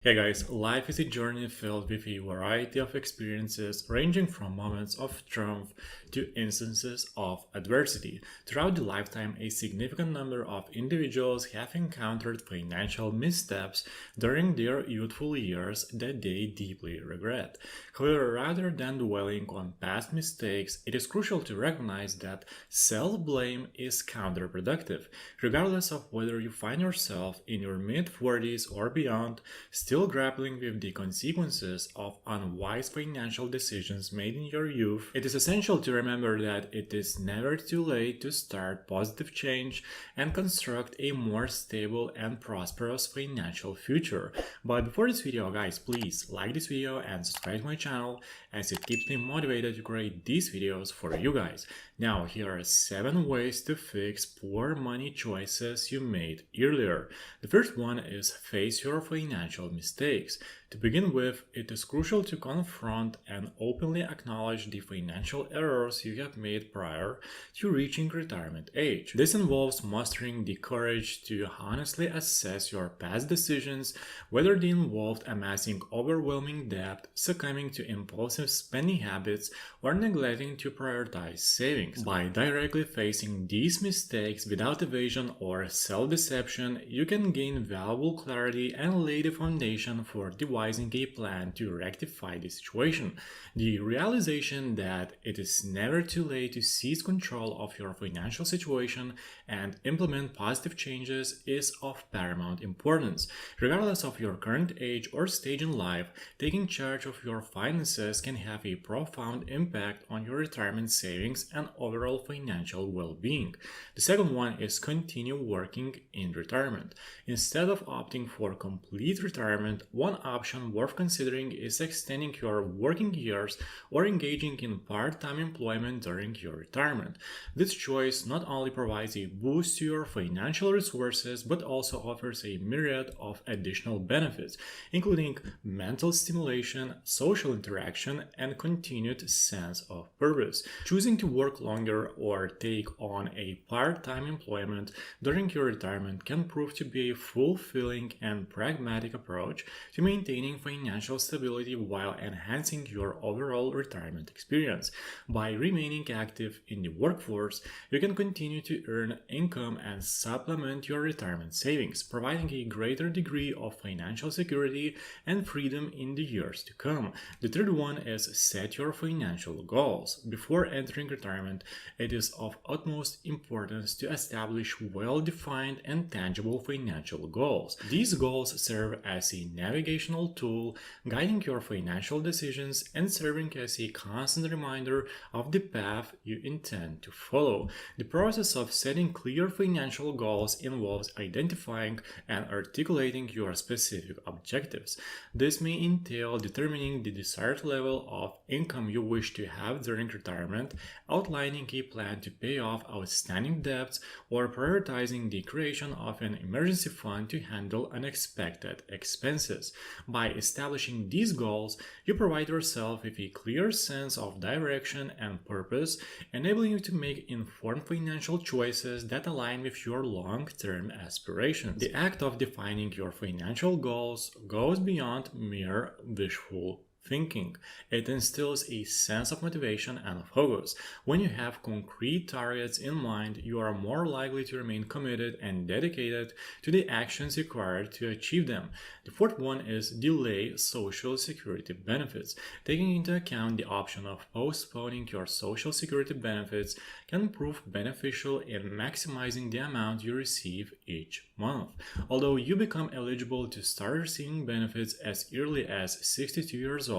Hey guys, life is a journey filled with a variety of experiences ranging from moments of triumph to instances of adversity. Throughout the lifetime, a significant number of individuals have encountered financial missteps during their youthful years that they deeply regret. However, rather than dwelling on past mistakes, it is crucial to recognize that self-blame is counterproductive. Regardless of whether you find yourself in your mid-40s or beyond, still grappling with the consequences of unwise financial decisions made in your youth, it is essential to remember that it is never too late to start positive change and construct a more stable and prosperous financial future. But before this video, guys, please like this video and subscribe to my channel as it keeps me motivated to create these videos for you guys. Now, here are 7 ways to fix poor money choices you made earlier. The first one is face your financial mistakes. To begin with, it is crucial to confront and openly acknowledge the financial errors you have made prior to reaching retirement age. This involves mustering the courage to honestly assess your past decisions, whether they involved amassing overwhelming debt, succumbing to impulsive spending habits, or neglecting to prioritize savings. By directly facing these mistakes without evasion or self-deception, you can gain valuable clarity and lay the foundation for devising a plan to rectify the situation. The realization that it is never too late to seize control of your financial situation and implement positive changes is of paramount importance. Regardless of your current age or stage in life, taking charge of your finances can have a profound impact on your retirement savings and overall financial well-being. The second one is continue working in retirement. Instead of opting for complete retirement, one option worth considering is extending your working years or engaging in part-time employment during your retirement. This choice not only provides a boost to your financial resources but also offers a myriad of additional benefits, including mental stimulation, social interaction, and continued sense of purpose. Choosing to work longer or take on a part-time employment during your retirement can prove to be a fulfilling and pragmatic approach to maintaining financial stability while enhancing your overall retirement experience. By remaining active in the workforce, you can continue to earn income and supplement your retirement savings, providing a greater degree of financial security and freedom in the years to come. The third one is set your financial goals. Before entering retirement, it is of utmost importance to establish well-defined and tangible financial goals. These goals serve as a navigational tool, guiding your financial decisions and serving as a constant reminder of the path you intend to follow. The process of setting clear financial goals involves identifying and articulating your specific objectives. This may entail determining the desired level of income you wish to have during retirement, outlining a plan to pay off outstanding debts, or prioritizing the creation of an emergency fund to handle unexpected expenses. By establishing these goals, you provide yourself with a clear sense of direction and purpose, enabling you to make informed financial choices that align with your long-term aspirations. The act of defining your financial goals goes beyond mere wishful thinking. It instills a sense of motivation and focus. When you have concrete targets in mind, you are more likely to remain committed and dedicated to the actions required to achieve them. The fourth one is delay social security benefits. Taking into account the option of postponing your social security benefits can prove beneficial in maximizing the amount you receive each month. Although you become eligible to start receiving benefits as early as 62 years old,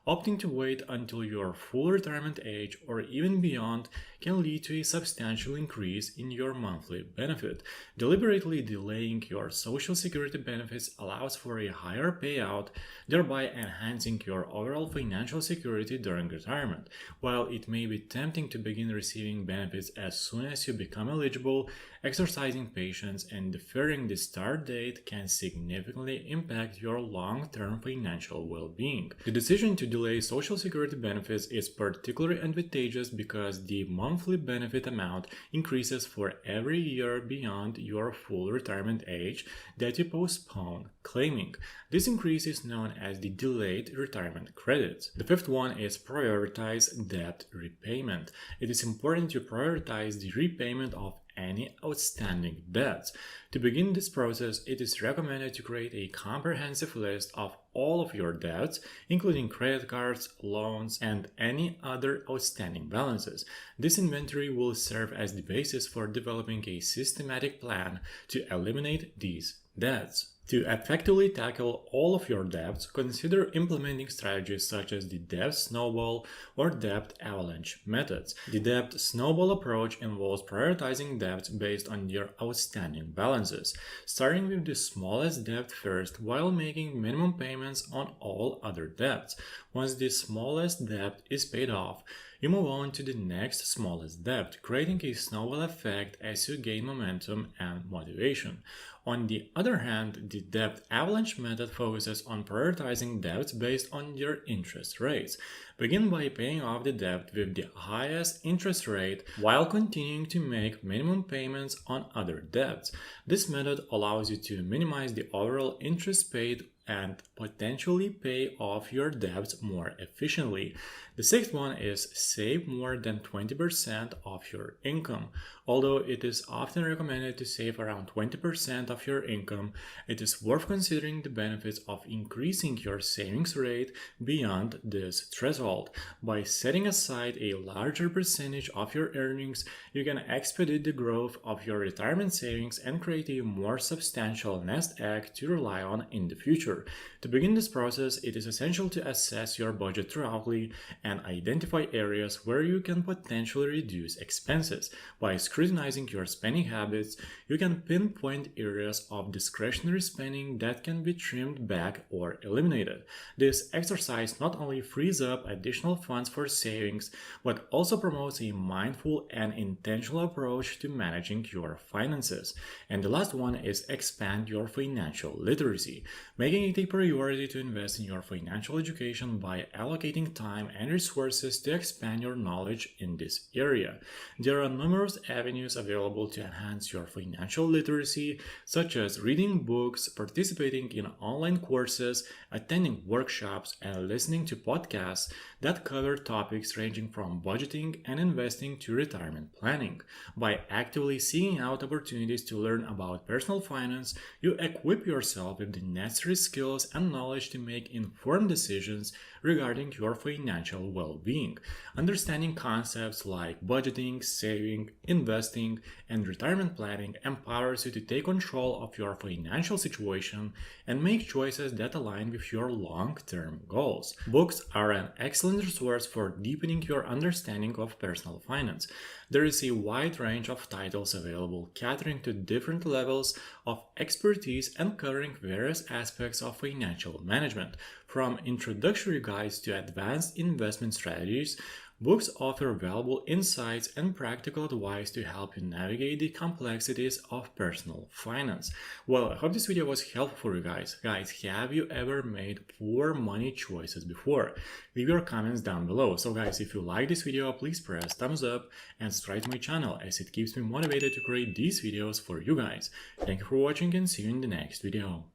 opting to wait until your full retirement age or even beyond can lead to a substantial increase in your monthly benefit. Deliberately delaying your Social Security benefits allows for a higher payout, thereby enhancing your overall financial security during retirement. While it may be tempting to begin receiving benefits as soon as you become eligible, exercising patience and deferring the start date can significantly impact your long-term financial well-being. The decision to delay Social Security benefits is particularly advantageous because the monthly benefit amount increases for every year beyond your full retirement age that you postpone claiming. This increase is known as the delayed retirement credit. The fifth one is prioritize debt repayment. It is important to prioritize the repayment of any outstanding debts. To begin this process, it is recommended to create a comprehensive list of all of your debts, including credit cards, loans, and any other outstanding balances. This inventory will serve as the basis for developing a systematic plan to eliminate these debts. To effectively tackle all of your debts, consider implementing strategies such as the debt snowball or debt avalanche methods. The debt snowball approach involves prioritizing debts based on your outstanding balances, starting with the smallest debt first while making minimum payments on all other debts. Once the smallest debt is paid off, you move on to the next smallest debt, creating a snowball effect as you gain momentum and motivation. On the other hand, the debt avalanche method focuses on prioritizing debts based on your interest rates. Begin by paying off the debt with the highest interest rate while continuing to make minimum payments on other debts. This method allows you to minimize the overall interest paid and potentially pay off your debts more efficiently. The sixth one is save more than 20% of your income. Although it is often recommended to save around 20% of your income, it is worth considering the benefits of increasing your savings rate beyond this threshold. By setting aside a larger percentage of your earnings, you can expedite the growth of your retirement savings and create a more substantial nest egg to rely on in the future. To begin this process, it is essential to assess your budget thoroughly and identify areas where you can potentially reduce expenses. By scrutinizing your spending habits, you can pinpoint areas of discretionary spending that can be trimmed back or eliminated. This exercise not only frees up additional funds for savings, but also promotes a mindful and intentional approach to managing your finances. And the last one is expand your financial literacy, making it a priority to invest in your financial education by allocating time and resources to expand your knowledge in this area. There are numerous avenues available to enhance your financial literacy, such as reading books, participating in online courses, attending workshops, and listening to podcasts that cover topics ranging from budgeting and investing to retirement planning. By actively seeking out opportunities to learn about personal finance, you equip yourself with the necessary skills and knowledge to make informed decisions regarding your financial well-being. Understanding concepts like budgeting, saving, investing, and retirement planning empowers you to take control of your financial situation and make choices that align with your long-term goals. Books are an excellent resource for deepening your understanding of personal finance. There is a wide range of titles available, catering to different levels of expertise and covering various aspects of financial management. From introductory guides to advanced investment strategies, books offer valuable insights and practical advice to help you navigate the complexities of personal finance. Well, I hope this video was helpful for you guys. Guys, have you ever made poor money choices before? Leave your comments down below. So guys, if you like this video, please press thumbs up and subscribe to my channel as it keeps me motivated to create these videos for you guys. Thank you for watching and see you in the next video.